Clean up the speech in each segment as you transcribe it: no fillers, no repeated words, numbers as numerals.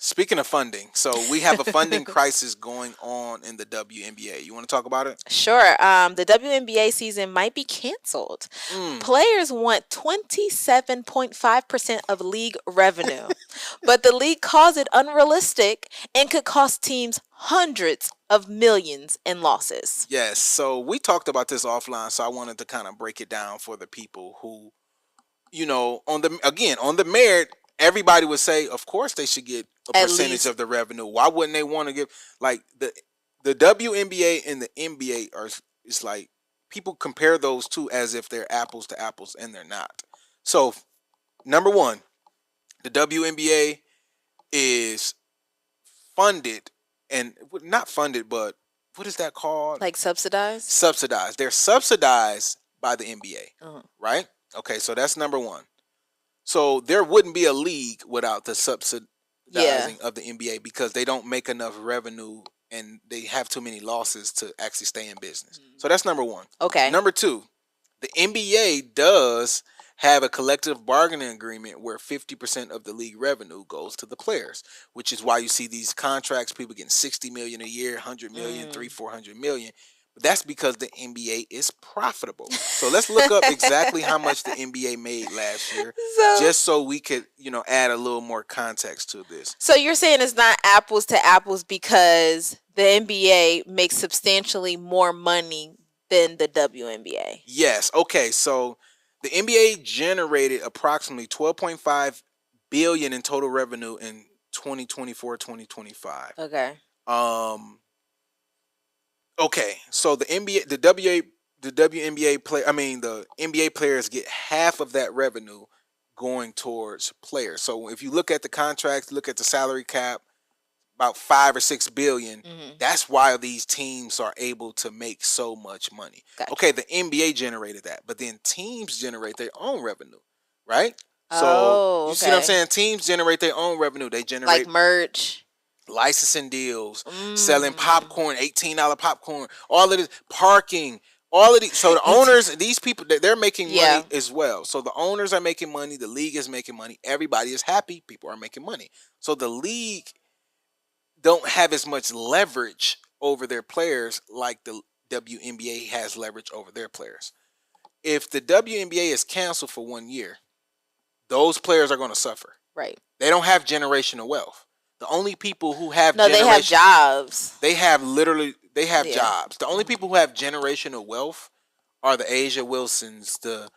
Speaking of funding, so we have a funding crisis going on in the WNBA. You want to talk about it? Sure. The WNBA season might be canceled. Players want 27.5% of league revenue, but the league calls it unrealistic and could cost teams hundreds of millions in losses. Yes. So we talked about this offline, so I wanted to kind of break it down for the people who, on the merit, everybody would say, of course they should get a At percentage least. of the revenue. Why wouldn't they want to give like the WNBA and the NBA are? It's like people compare those two as if they're apples to apples, and they're not. So number one, the WNBA is funded and not funded, but what is that called? Like subsidized? Subsidized. They're subsidized by the NBA, Uh-huh. right? Okay, so that's number one. So there wouldn't be a league without the subsidizing of the NBA because they don't make enough revenue and they have too many losses to actually stay in business. So that's number one. Okay. Number two, the NBA does have a collective bargaining agreement where 50% of the league revenue goes to the players, which is why you see these contracts, people getting 60 million a year, 100 million, 400 million. But that's because the NBA is profitable. So let's look up exactly how much the NBA made last year, just so we could, add a little more context to this. So you're saying it's not apples to apples because the NBA makes substantially more money than the WNBA. Yes. Okay. So the NBA generated approximately 12.5 billion in total revenue in 2024-2025. Okay. Okay. So the NBA, the NBA players get half of that revenue going towards players. So if you look at the contracts, look at the salary cap, about 5 or 6 billion. That's why these teams are able to make so much money. Gotcha. Okay, the NBA generated that, but then teams generate their own revenue, right? So you see what I'm saying? Teams generate their own revenue. They generate like merch, licensing deals, selling popcorn, $18 popcorn, all of this, parking, all of these. So the owners, these people, they're making money as well. So the owners are making money. The league is making money. Everybody is happy. People are making money. So the league don't have as much leverage over their players like the WNBA has leverage over their players. If the WNBA is canceled for 1 year, those players are going to suffer. Right. They don't have generational wealth. The only people who have they have jobs. They have jobs. The only people who have generational wealth are the Asia Wilsons, the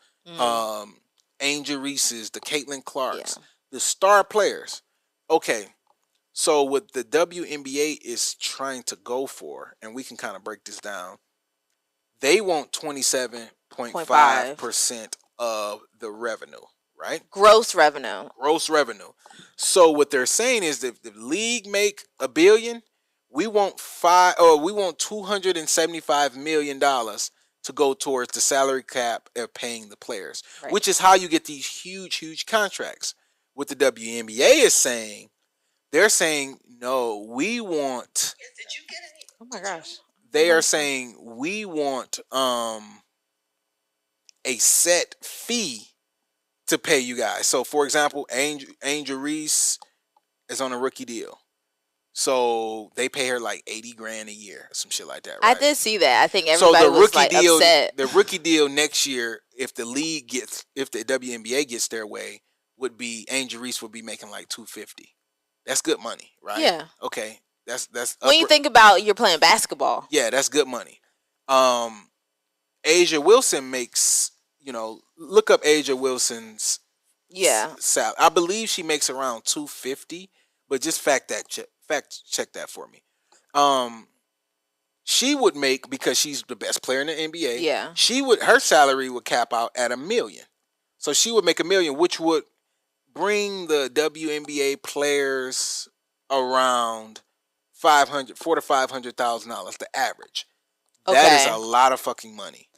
Angel Reeses, the Caitlin Clarks, the star players. Okay. So what the WNBA is trying to go for, and we can kind of break this down, they want 27.5% of the revenue, right? Gross revenue. Gross revenue. So what they're saying is that if the league make $1 billion, we want $275 million to go towards the salary cap of paying the players, which is how you get these huge contracts. What the WNBA is saying, they're saying, no, we want. Did you get any? Oh my gosh. They are saying we want a set fee to pay you guys. So, for example, Angel Reese is on a rookie deal. So they pay her like $80,000 a year, or some shit like that. Right? I did see that. I think everybody was upset. The rookie deal next year, if the WNBA gets their way, would be Angel Reese would be making like $250. That's good money, right? Yeah. Okay. That's when you think about you're playing basketball. Yeah, that's good money. Asia Wilson makes, look up Asia Wilson's salary. I believe she makes around $250, but just fact check that for me. She would make, because she's the best player in the NBA. Yeah. Her salary would cap out at $1 million. So she would make $1 million, which would bring the WNBA players around $400,000 to $500,000, the average. Okay. That is a lot of fucking money.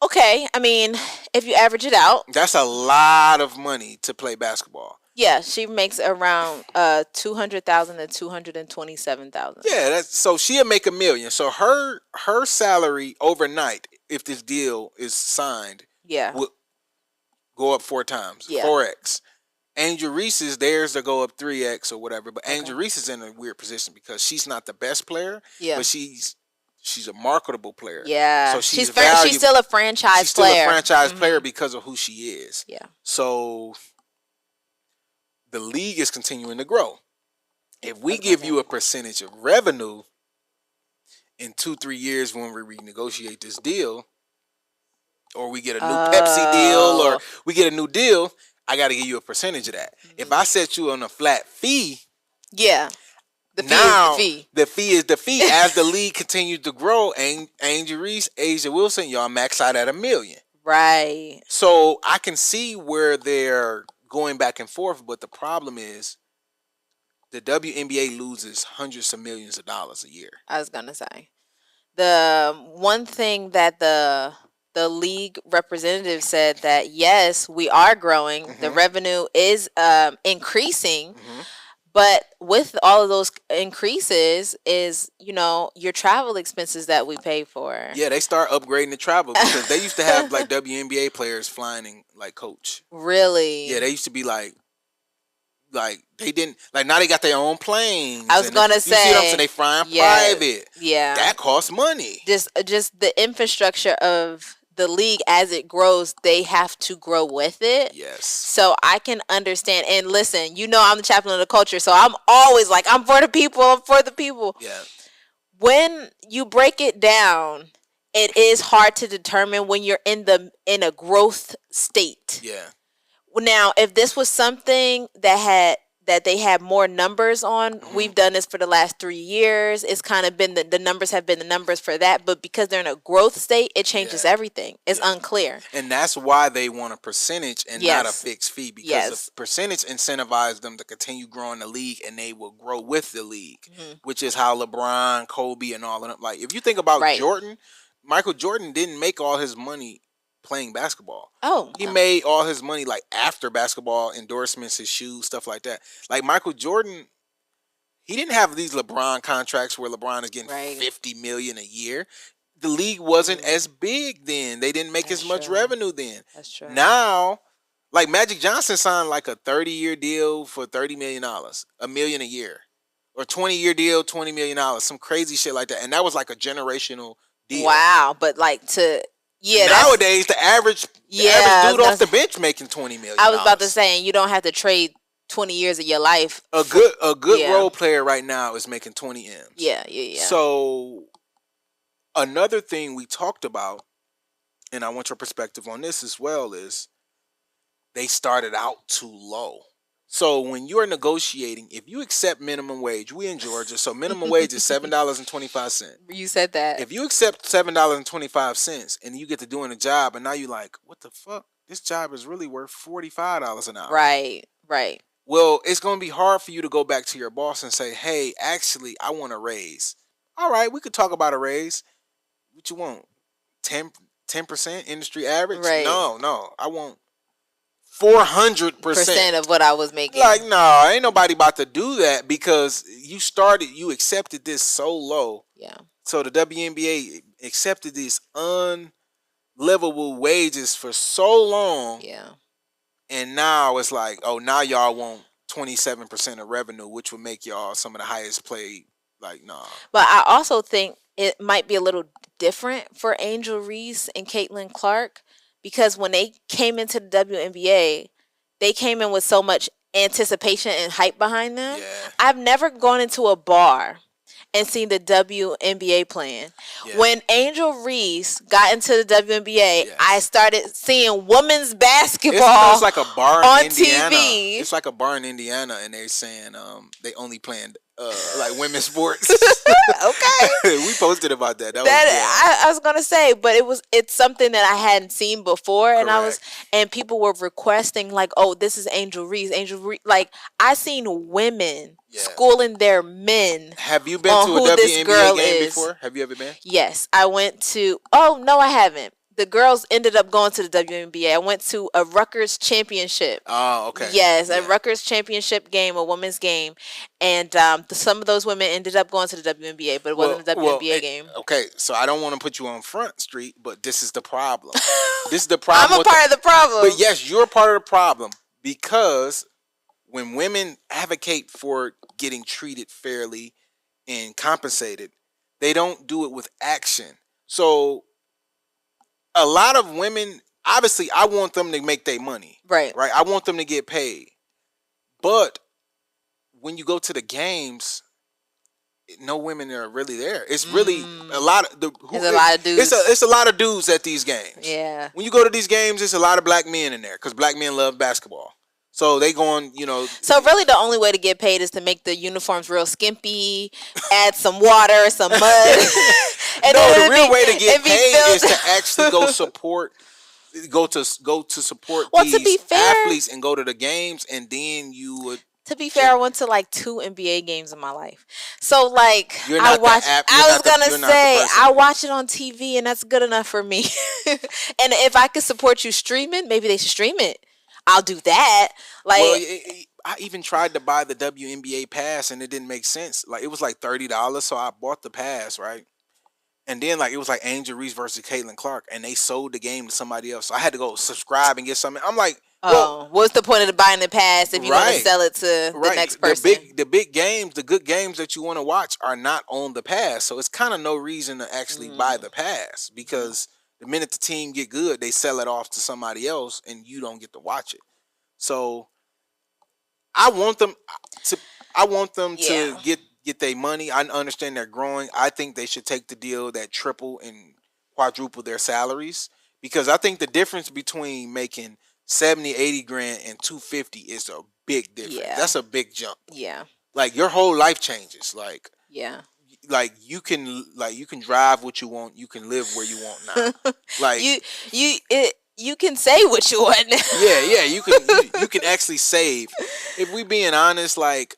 Okay, I mean, if you average it out, that's a lot of money to play basketball. Yeah, she makes around $200,000 to $227,000. Yeah, so she'll make $1 million. So her salary overnight, if this deal is signed, will go up 4 times, 4x. Angel Reese is theirs to go up 3x or whatever, but Angel Reese is in a weird position because she's not the best player, but she's a marketable player. Yeah, so she's still a franchise She's still player. a franchise player because of who she is. Yeah. So the league is continuing to grow. If we give you a percentage of revenue in 2-3 years when we renegotiate this deal, or we get a new Pepsi deal, or we get a new deal, I got to give you a percentage of that. If I set you on a flat fee, the fee is the fee. As the league continues to grow, Angel Reese, Asia Wilson, y'all max out at $1 million. Right. So I can see where they're going back and forth, but the problem is the WNBA loses hundreds of millions of dollars a year. I was gonna say the one thing that the league representative said that yes, we are growing. The revenue is increasing. But with all of those increases is, your travel expenses that we pay for. Yeah, they start upgrading the travel because they used to have like WNBA players flying in like coach. Really? Yeah, they used to be like they didn't now they got their own planes. I was gonna say, you see what I'm saying? They flying private. Yeah, that costs money. Just the infrastructure of the league as it grows, they have to grow with it. Yes. So I can understand. And listen, I'm the chaplain of the culture, so I'm always like, I'm for the people. I'm for the people. Yeah. When you break it down, it is hard to determine when you're in a growth state. Yeah. Now, if this was something that they had more numbers on, we've done this for the last 3 years. It's kind of been the numbers have been the numbers for that, but because they're in a growth state, it changes everything. It's unclear. And that's why they want a percentage and not a fixed fee, because the percentage incentivizes them to continue growing the league, and they will grow with the league, which is how LeBron, Kobe, and all of them. Like, if you think about Jordan, Michael Jordan didn't make all his money playing basketball. He made all his money like after basketball, endorsements, his shoes, stuff like that. Like Michael Jordan, he didn't have these LeBron contracts where LeBron is getting $50 million a year. The league wasn't as big then. They didn't make as much revenue then. That's true. Now, like Magic Johnson signed like a 30-year deal for $30 million, $1 million a year, or 20-year deal, $20 million, some crazy shit like that. And that was like a generational deal. Wow, but like nowadays the average dude off the bench making $20 million. I was about to say, and you don't have to trade 20 years of your life. A good role player right now is making 20 M's. Yeah. So another thing we talked about, and I want your perspective on this as well, is they started out too low. So when you're negotiating, if you accept minimum wage, we in Georgia, so minimum wage is $7.25. You said that. If you accept $7.25 and you get to doing a job, and now you're like, what the fuck? This job is really worth $45 an hour. Right. Well, it's going to be hard for you to go back to your boss and say, hey, actually, I want a raise. All right, we could talk about a raise. What you want? 10% industry average? Right. No. I want 400% of what I was making. Like, no, ain't nobody about to do that, because you accepted this so low. Yeah. So the WNBA accepted these unlivable wages for so long. Yeah. And now it's like, oh, now y'all want 27% of revenue, which would make y'all some of the highest paid. Like, nah. But I also think it might be a little different for Angel Reese and Caitlin Clark, because when they came into the WNBA, they came in with so much anticipation and hype behind them. Yeah. I've never gone into a bar and seen the WNBA playing. Yeah. When Angel Reese got into the WNBA, I started seeing women's basketball. It's like a bar in on Indiana. TV. It's like a bar in Indiana, and they're saying they only playing like women's sports. Okay. We posted about that. I was gonna say, but it's something that I hadn't seen before. Correct. And people were requesting like, oh, this is Angel Reese. Like, I seen women schooling their men. Have you been to a WNBA game before? Have you ever been? Yes, I went to. Oh no, I haven't. The girls ended up going to the WNBA. I went to a Rutgers championship. Oh, okay. Yes, a Rutgers championship game, a women's game. And some of those women ended up going to the WNBA, but it wasn't a WNBA game. Okay, so I don't want to put you on Front Street, but this is the problem. This is the problem. I'm a part of the problem. But yes, you're a part of the problem, because when women advocate for getting treated fairly and compensated, they don't do it with action. So a lot of women, obviously, I want them to make their money. Right. I want them to get paid. But when you go to the games, no women are really there. It's really a lot of There's a lot of dudes. It's a lot of dudes at these games. Yeah. When you go to these games, it's a lot of black men in there because black men love basketball. So they going, So really, the only way to get paid is to make the uniforms real skimpy, add some water, some mud. And no, the real way to get paid is to actually go support. Go to support these athletes and go to the games, and then you would. To be fair, I went to like 2 NBA games in my life. So like I watch it on TV and that's good enough for me. And if I could support you streaming, maybe they should stream it. I'll do that. Like, well, I even tried to buy the WNBA pass and it didn't make sense. Like it was like $30, so I bought the pass, right? And then like it was like Angel Reese versus Caitlin Clark, and they sold the game to somebody else. So I had to go subscribe and get something. I'm like, well, what's the point of buying the pass if you want to sell it to the next person? The big games, the good games that you want to watch are not on the pass. So it's kind of no reason to actually buy the pass, because the minute the team get good, they sell it off to somebody else and you don't get to watch it. So I want them to get their money. I understand they're growing. I think they should take the deal that triple and quadruple their salaries, because I think the difference between making 70, 80 grand and 250 is a big difference. Yeah. That's a big jump. Yeah. Like your whole life changes. Like, yeah. Like you can drive what you want. You can live where you want now. Like you can say what you want now. Yeah. You can actually save. If we being honest, like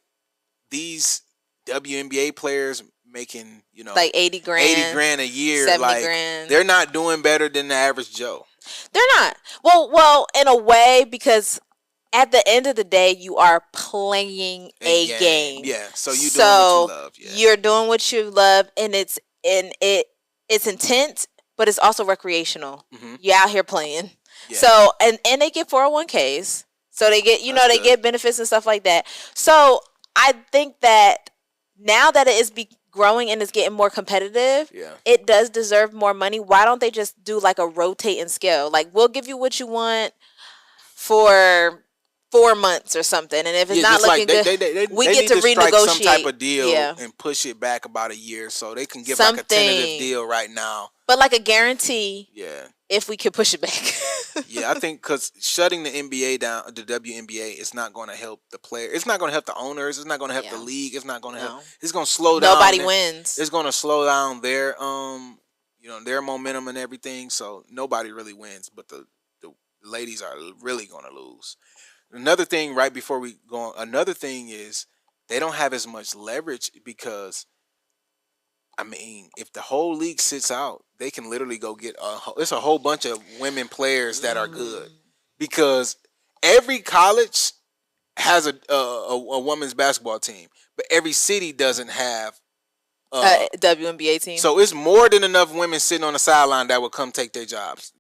these WNBA players making, like 80 grand a year, 70 like grand. They're not doing better than the average Joe. They're not. Well, in a way, because at the end of the day, you are playing a game. Yeah. So you're doing what you love. Yeah. You're doing what you love, and it's intense, but it's also recreational. Mm-hmm. You're out here playing. Yeah. So and they get 401ks. So they get they get benefits and stuff like that. So I think that now that it is growing and it's getting more competitive, it does deserve more money. Why don't they just do like a rotating scale? Like, we'll give you what you want for 4 months or something, and if it's not looking good, we get to renegotiate some type of deal and push it back about a year, so they can give like a tentative deal right now. But like a guarantee. Yeah. If we could push it back. Yeah, I think because shutting the NBA down, the WNBA, is not going to help the player. It's not going to help the owners. It's not going to help the league. It's not going to help. It's going to slow down. Nobody wins. It's going to slow down their their momentum and everything. So nobody really wins, but the ladies are really going to lose. Another thing, right before we go on, another thing is they don't have as much leverage because, I mean, if the whole league sits out, they can literally go get it's a whole bunch of women players that are good, because every college has a women's basketball team, but every city doesn't have a WNBA team. So it's more than enough women sitting on the sideline that will come take their jobs.